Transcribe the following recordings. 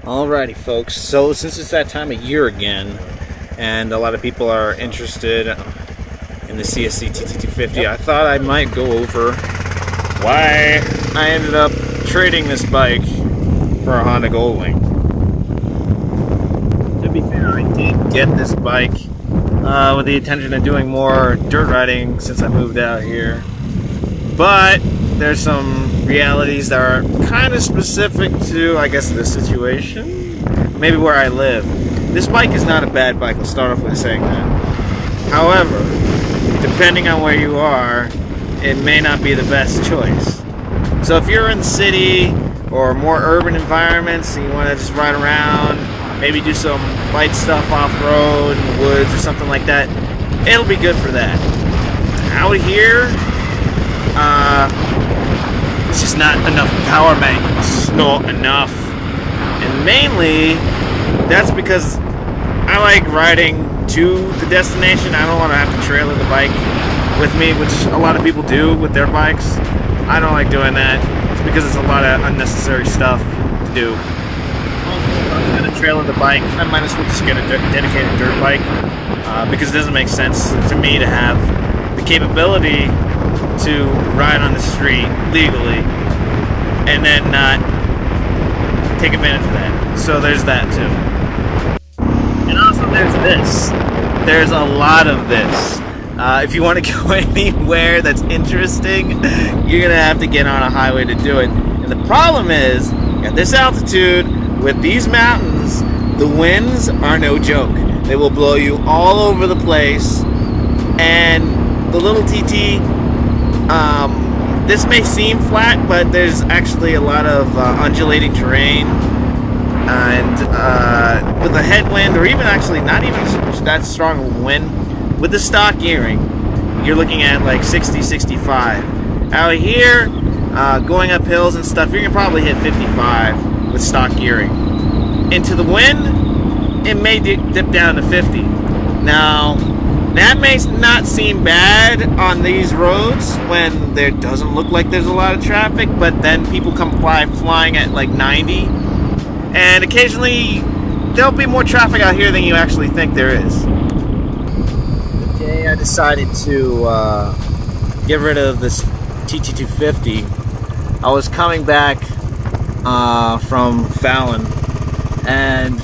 Alrighty, folks. So since it's that time of year again, and a lot of people are interested in the CSC TT250, I thought I might go over why I ended up trading this bike for a Honda Goldwing. To be fair, I did get this bike with the intention of doing more dirt riding since I moved out here, but there's some realities that are kind of specific to, I guess, this situation, maybe where I live. This bike is not a bad bike, I'll start off with saying that. However, depending on where you are, it may not be the best choice. So if you're in the city or more urban environments and you want to just ride around, maybe do some light stuff off-road in the woods or something like that, it'll be good for that. Out here, it's just not enough power, man. It's not enough. And mainly, that's because I like riding to the destination. I don't want to have to trailer the bike with me, which a lot of people do with their bikes. I don't like doing that. It's because it's a lot of unnecessary stuff to do. If I'm going to trailer the bike, I might as well just get a dedicated dirt bike, because it doesn't make sense to me to have the capability to ride on the street legally and then not take advantage of that. So there's that too. And also there's this. There's a lot of this. If you want to go anywhere that's interesting, you're gonna have to get on a highway to do it. And the problem is, at this altitude, with these mountains, the winds are no joke. They will blow you all over the place. And the little TT, this may seem flat, but there's actually a lot of undulating terrain, and with a headwind, or even actually not even that strong of a wind, with the stock gearing, you're looking at like 60, 65. Out here, going up hills and stuff, you're gonna probably hit 55 with stock gearing. Into the wind, it may dip down to 50. Now, that may not seem bad on these roads when there doesn't look like there's a lot of traffic, but then people come flying at like 90, and occasionally there'll be more traffic out here than you actually think there is. The day I decided to get rid of this TT250, I was coming back from Fallon, and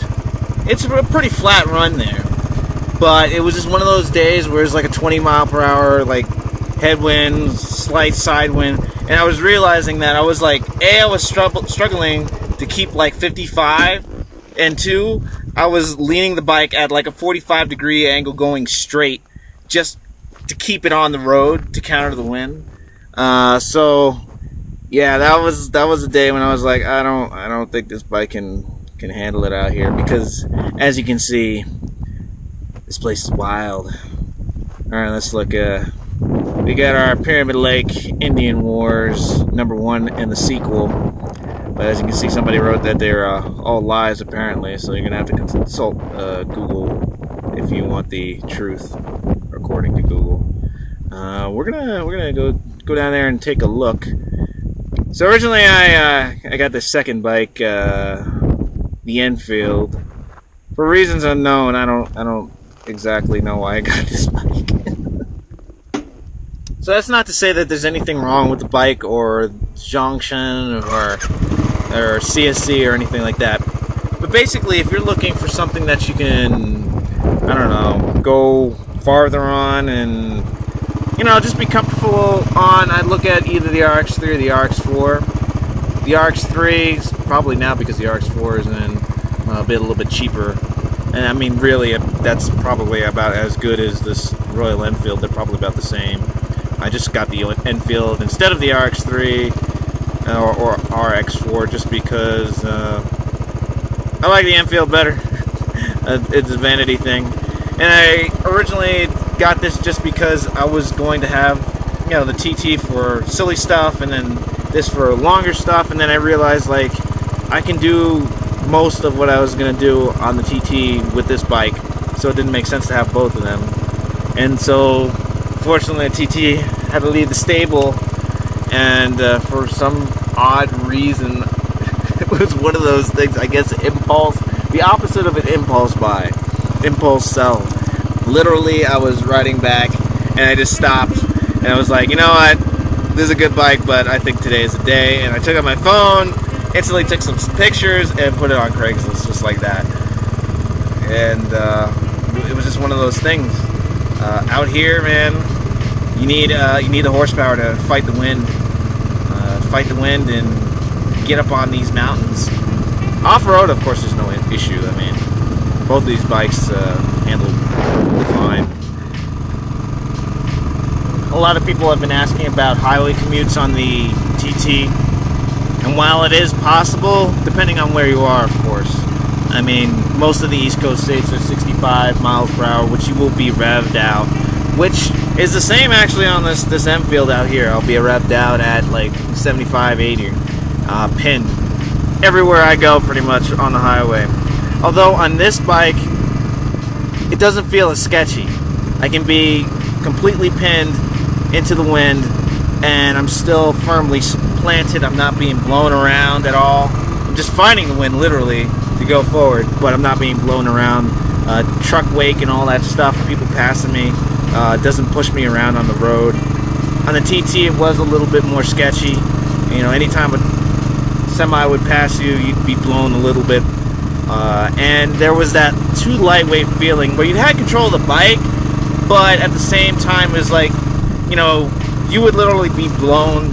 it's a pretty flat run there. But it was just one of those days where it's like a 20 mile per hour, like, headwind, slight side wind. And I was realizing that I was like, A, I was struggling to keep like 55. And 2, I was leaning the bike at like a 45-degree angle going straight just to keep it on the road to counter the wind. So, yeah, that was a day when I was like, I don't think this bike can handle it out here. Because, as you can see, this place is wild. Alright, let's look. We got our Pyramid Lake Indian Wars #1 and the sequel. But as you can see, somebody wrote that they're all lies apparently, so you're gonna have to consult Google if you want the truth, according to Google. We're gonna go down there and take a look. So originally, I got this second bike, the Enfield, for reasons unknown. I don't exactly know why I got this bike. So that's not to say that there's anything wrong with the bike or junction or CSC or anything like that. But basically, if you're looking for something that you can, I don't know, go farther on and, you know, just be comfortable on, I'd look at either the RX-3 or the RX-4. The RX-3 is probably now, because the RX-4 is a little bit cheaper. And I mean, really, that's probably about as good as this Royal Enfield. They're probably about the same. I just got the Enfield instead of the RX-3 or RX-4 just because I like the Enfield better. It's a vanity thing. And I originally got this just because I was going to have, you know, the TT for silly stuff and then this for longer stuff. And then I realized, like, I can do most of what I was going to do on the TT with this bike, so it didn't make sense to have both of them. And so fortunately the TT had to leave the stable, and for some odd reason was one of those things, I guess, impulse, the opposite of an impulse buy, impulse sell. Literally, I was riding back and I just stopped and I was like, you know what, this is a good bike, but I think today is the day. And I took out my phone, instantly took some pictures and put it on Craigslist just like that. And it was just one of those things. Out here, man, you need the horsepower to fight the wind. Fight the wind and get up on these mountains. Off-road, of course, there's no issue. I mean, both of these bikes handle fine. A lot of people have been asking about highway commutes on the TT, and while it is possible, depending on where you are, of course. I mean, most of the East Coast states are 65 miles per hour, which you will be revved out, which is the same actually on this Enfield out here. I'll be revved out at like 75, 80, pinned everywhere I go pretty much on the highway. Although on this bike, it doesn't feel as sketchy. I can be completely pinned into the wind and I'm still firmly planted. I'm not being blown around at all. I'm just finding the wind literally to go forward, but I'm not being blown around. Truck wake and all that stuff, people passing me, doesn't push me around on the road. On the TT, it was a little bit more sketchy. You know, anytime a semi would pass you, you'd be blown a little bit. And there was that too lightweight feeling where you had control of the bike, but at the same time, it was like, you know, you would literally be blown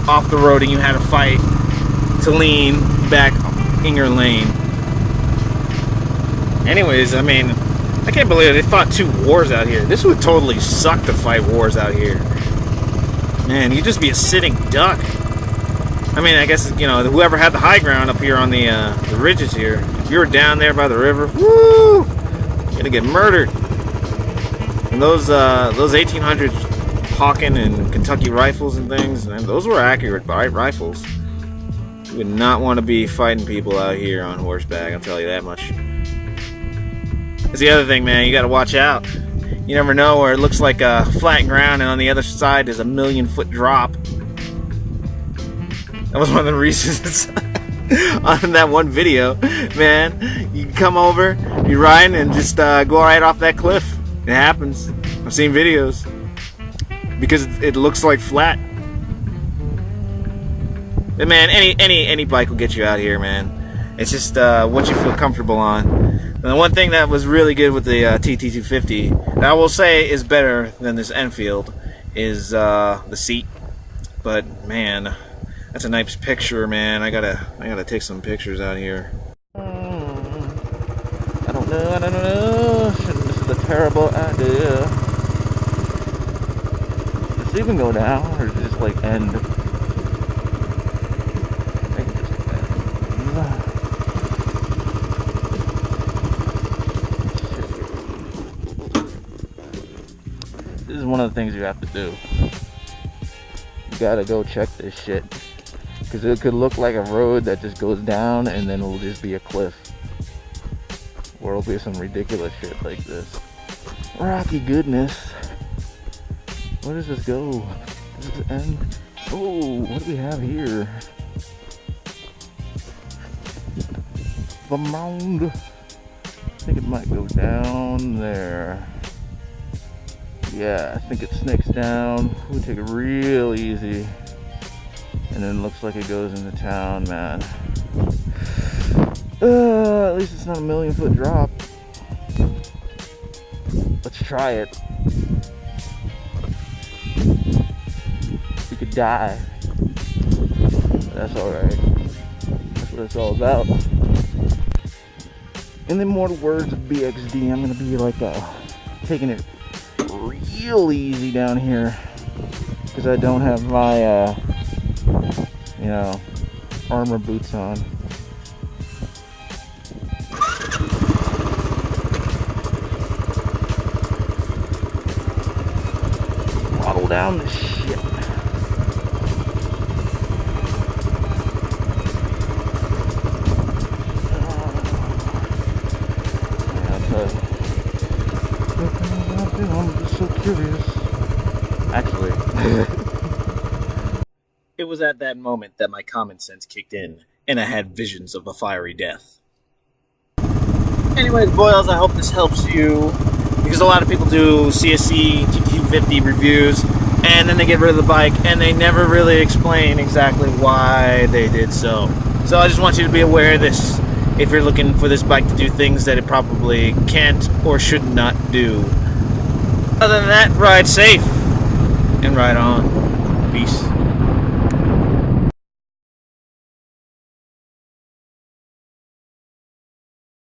off the road and you had to fight to lean back in your lane. Anyways, I mean, I can't believe they fought 2 wars out here. This would totally suck to fight wars out here. Man, you'd just be a sitting duck. I mean, I guess, you know, whoever had the high ground up here on the ridges here, if you were down there by the river, woo, you're gonna get murdered. And those 1800s Hawken and Kentucky rifles and things, and those were accurate rifles. You would not want to be fighting people out here on horseback, I'll tell you that much. That's the other thing, man, you gotta watch out. You never know where it looks like flat ground and on the other side is a 1,000,000-foot drop. That was one of the reasons on that one video, man. You come over, you're riding, and just go right off that cliff. It happens. I've seen videos because it looks like flat. But man, any bike will get you out here, man. It's just what you feel comfortable on. And the one thing that was really good with the TT250, that I will say is better than this Enfield, is the seat. But man, that's a nice picture, man. I gotta take some pictures out here. I don't know. This is a terrible idea. Does it even go down, or does it just like end? I think it just ends. This is one of the things you have to do. You gotta go check this shit. Because it could look like a road that just goes down and then it'll just be a cliff. Or it'll be some ridiculous shit like this. Rocky goodness. Where does this go? Does this end? Oh, what do we have here? The mound. I think it might go down there. Yeah, I think it snakes down. We'll take it real easy. And then it looks like it goes into town, man. At least it's not a 1,000,000-foot drop. Let's try it. We could die. But that's alright. That's what it's all about. In the immortal words of BXD, I'm gonna be like taking it real easy down here. Because I don't have my you know, armor boots on. Throttle down this shit. I'm just so curious. Actually. It was at that moment that my common sense kicked in, and I had visions of a fiery death. Anyways, boys, I hope this helps you, because a lot of people do CSC TT250 reviews, and then they get rid of the bike, and they never really explain exactly why they did so. So I just want you to be aware of this if you're looking for this bike to do things that it probably can't or should not do. Other than that, ride safe and ride on. Peace.